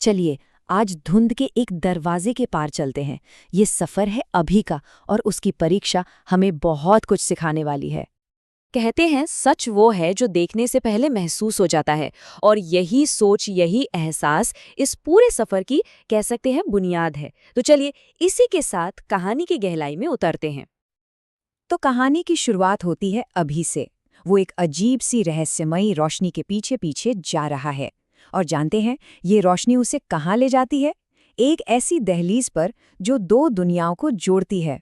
चलिए, आज धुंध के एक दरवाजे के पार चलते हैं। ये सफर है अभी का और उसकी परीक्षा हमें बहुत कुछ सिखाने वाली है। कहते हैं सच वो है जो देखने से पहले महसूस हो जाता है, और यही सोच, यही एहसास इस पूरे सफर की कह सकते हैं बुनियाद है। तो चलिए इसी के साथ कहानी की गहराई में उतरते हैं। तो कहानी की शुरुआत होती है अभी से। वो एक अजीब सी रहस्यमयी रोशनी के पीछे पीछे जा रहा है। और जानते हैं ये रोशनी उसे कहाँ ले जाती है? एक ऐसी दहलीज पर जो दो दुनियाओं को जोड़ती है।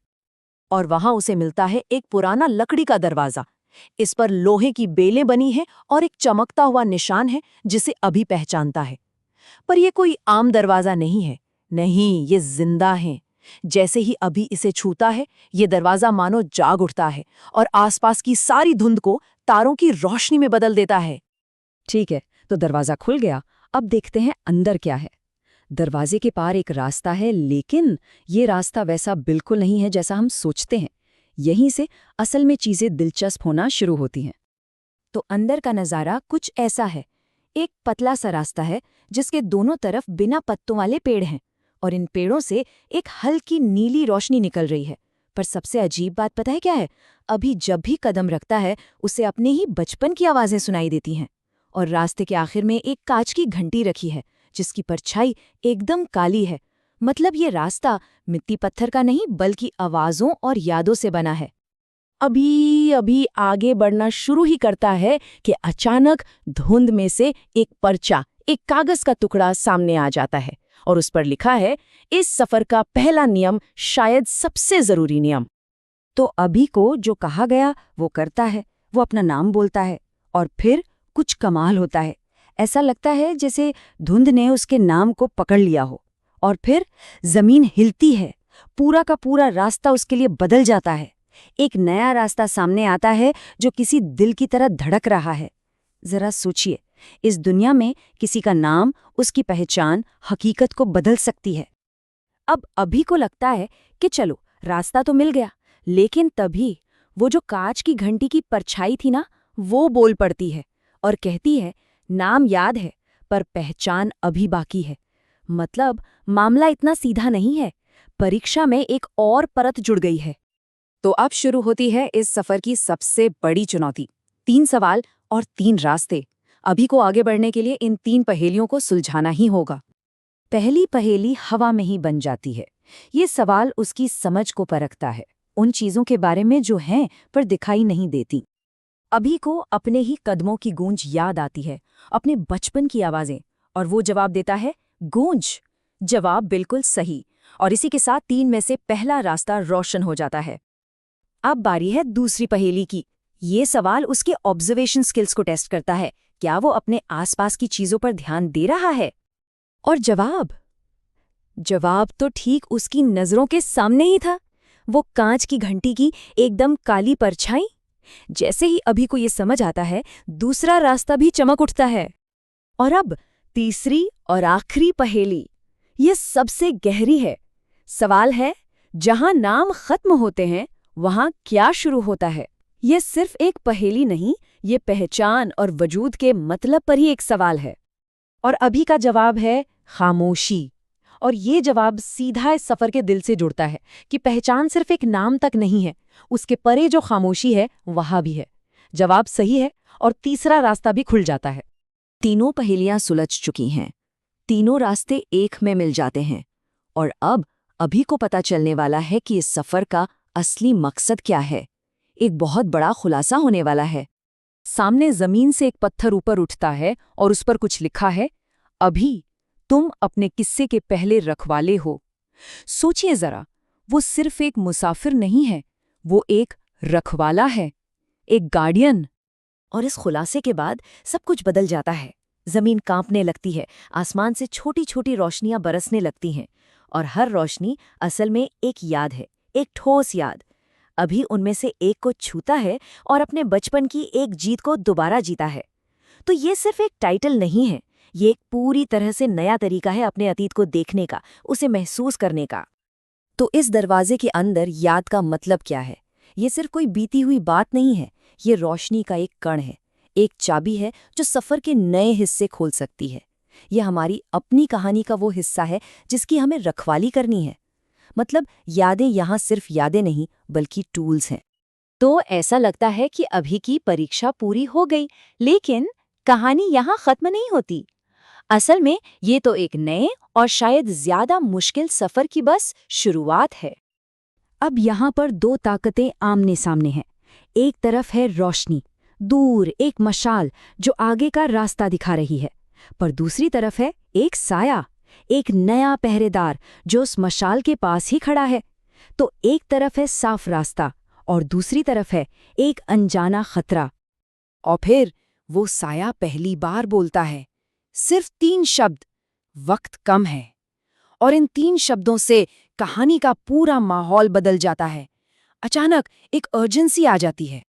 और वहां उसे मिलता है एक पुराना लकड़ी का दरवाजा। इस पर लोहे की बेलें बनी हैं और एक चमकता हुआ निशान है जिसे अभी पहचानता है। पर यह कोई आम दरवाजा नहीं है। नहीं, ये जिंदा है। जैसे ही अभी इसे छूता है, ये दरवाजा मानो जाग उठता है और आसपास की सारी धुंध को तारों की रोशनी में बदल देता है। ठीक है, तो दरवाजा खुल गया। अब देखते हैं अंदर क्या है। दरवाजे के पार एक रास्ता है, लेकिन ये रास्ता वैसा बिल्कुल नहीं है जैसा हम सोचते हैं। यहीं से असल में चीजें दिलचस्प होना शुरू होती हैं। तो अंदर का नज़ारा कुछ ऐसा है। एक पतला सा रास्ता है जिसके दोनों तरफ बिना पत्तों वाले पेड़ हैं, और इन पेड़ों से एक हल्की नीली रोशनी निकल रही है। पर सबसे अजीब बात पता है क्या है? अभी जब भी कदम रखता है, उसे अपने ही बचपन की आवाज़ें सुनाई देती हैं। और रास्ते के आखिर में एक कांच की घंटी रखी है जिसकी परछाई एकदम काली है। मतलब ये रास्ता मिट्टी पत्थर का नहीं, बल्कि आवाज़ों और यादों से बना है। अभी अभी आगे बढ़ना शुरू ही करता है कि अचानक धुंध में से एक पर्चा, एक कागज का टुकड़ा सामने आ जाता है, और उस पर लिखा है, इस सफर का पहला नियम, शायद सबसे जरूरी नियम। तो अभी को जो कहा गया वो करता है। वो अपना नाम बोलता है और फिर कुछ कमाल होता है। ऐसा लगता है जैसे धुंध ने उसके नाम को पकड़ लिया हो, और फिर जमीन हिलती है। पूरा का पूरा रास्ता उसके लिए बदल जाता है। एक नया रास्ता सामने आता है जो किसी दिल की तरह धड़क रहा है। जरा सोचिए, इस दुनिया में किसी का नाम, उसकी पहचान, हकीकत को बदल सकती है। अब अभी को लगता है कि चलो रास्ता तो मिल गया, लेकिन तभी वो जो कांच की घंटी की परछाई थी ना, वो बोल पड़ती है और कहती है, नाम याद है पर पहचान अभी बाकी है। मतलब मामला इतना सीधा नहीं है। परीक्षा में एक और परत जुड़ गई है। तो अब शुरू होती है इस सफर की सबसे बड़ी चुनौती। 3 सवाल और 3 रास्ते। अभी को आगे बढ़ने के लिए इन 3 पहेलियों को सुलझाना ही होगा। पहली पहेली हवा में ही बन जाती है। ये सवाल उसकी समझ को परखता है, उन चीजों के बारे में जो हैं पर दिखाई नहीं देती। अभी को अपने ही कदमों की गूंज याद आती है, अपने बचपन की आवाजें, और वो जवाब देता है, गूंज। जवाब बिल्कुल सही। और इसी के साथ 3 में से पहला रास्ता रोशन हो जाता है। अब बारी है दूसरी पहेली की। ये सवाल उसके ऑब्जर्वेशन स्किल्स को टेस्ट करता है। क्या वो अपने आसपास की चीजों पर ध्यान दे रहा है? और जवाब तो ठीक उसकी नजरों के सामने ही था। वो कांच की घंटी की एकदम काली परछाई। जैसे ही अभी को ये समझ आता है, दूसरा रास्ता भी चमक उठता है। और अब तीसरी और आखिरी पहेली, ये सबसे गहरी है। सवाल है, जहां नाम खत्म होते हैं वहां क्या शुरू होता है? ये सिर्फ एक पहेली नहीं, ये पहचान और वजूद के मतलब पर ही एक सवाल है। और अभी का जवाब है खामोशी। और ये जवाब सीधा इस सफर के दिल से जुड़ता है कि पहचान सिर्फ एक नाम तक नहीं है, उसके परे जो खामोशी है वहां भी है। जवाब सही है और तीसरा रास्ता भी खुल जाता है। तीनों पहेलियां सुलझ चुकी हैं। तीनों रास्ते एक में मिल जाते हैं। और अब अभी को पता चलने वाला है कि इस सफर का असली मकसद क्या है। एक बहुत बड़ा खुलासा होने वाला है। सामने जमीन से एक पत्थर ऊपर उठता है और उस पर कुछ लिखा है, अभी तुम अपने किस्से के पहले रखवाले हो। सोचिए जरा, वो सिर्फ एक मुसाफिर नहीं है, वो एक रखवाला है, एक गार्डियन। और इस खुलासे के बाद सब कुछ बदल जाता है। जमीन कांपने लगती है, आसमान से छोटी छोटी रोशनियां बरसने लगती हैं, और हर रोशनी असल में एक याद है, एक ठोस याद। अभी उनमें से एक को छूता है और अपने बचपन की एक जीत को दोबारा जीता है। तो ये सिर्फ एक टाइटल नहीं है, ये एक पूरी तरह से नया तरीका है अपने अतीत को देखने का, उसे महसूस करने का। तो इस दरवाजे के अंदर याद का मतलब क्या है? ये सिर्फ कोई बीती हुई बात नहीं है, ये रोशनी का एक कण है, एक चाबी है जो सफ़र के नए हिस्से खोल सकती है। ये हमारी अपनी कहानी का वो हिस्सा है जिसकी हमें रखवाली करनी है। मतलब यादें यहाँ सिर्फ यादें नहीं बल्कि टूल्स हैं। तो ऐसा लगता है कि अभी की परीक्षा पूरी हो गई, लेकिन कहानी यहाँ खत्म नहीं होती। असल में ये तो एक नए और शायद ज्यादा मुश्किल सफर की बस शुरुआत है। अब यहाँ पर दो ताकतें आमने सामने हैं। एक तरफ है रोशनी, दूर एक मशाल जो आगे का रास्ता दिखा रही है, पर दूसरी तरफ है एक साया, एक नया पहरेदार जो उस मशाल के पास ही खड़ा है। तो एक तरफ है साफ रास्ता और दूसरी तरफ है एक अनजाना खतरा। और फिर वो साया पहली बार बोलता है, सिर्फ 3 शब्द, वक्त कम है। और इन 3 शब्दों से कहानी का पूरा माहौल बदल जाता है। अचानक एक अर्जेंसी आ जाती है।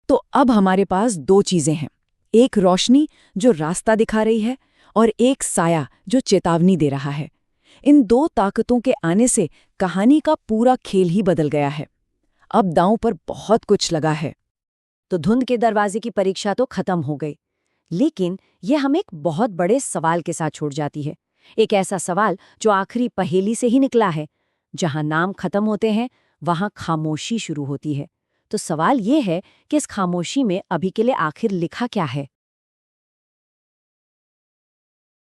तो अब हमारे पास 2 चीजें हैं, एक रोशनी जो रास्ता दिखा रही है और एक साया जो चेतावनी दे रहा है। इन 2 ताकतों के आने से कहानी का पूरा खेल ही बदल गया है। अब दांव पर बहुत कुछ लगा है। तो धुंध के दरवाजे की परीक्षा तो खत्म हो गई, लेकिन यह हमें एक बहुत बड़े सवाल के साथ छोड़ जाती है। एक ऐसा सवाल जो आखिरी पहेली से ही निकला है। जहां नाम खत्म होते हैं वहां खामोशी शुरू होती है। तो सवाल ये है कि इस खामोशी में अभी के लिए आखिर लिखा क्या है?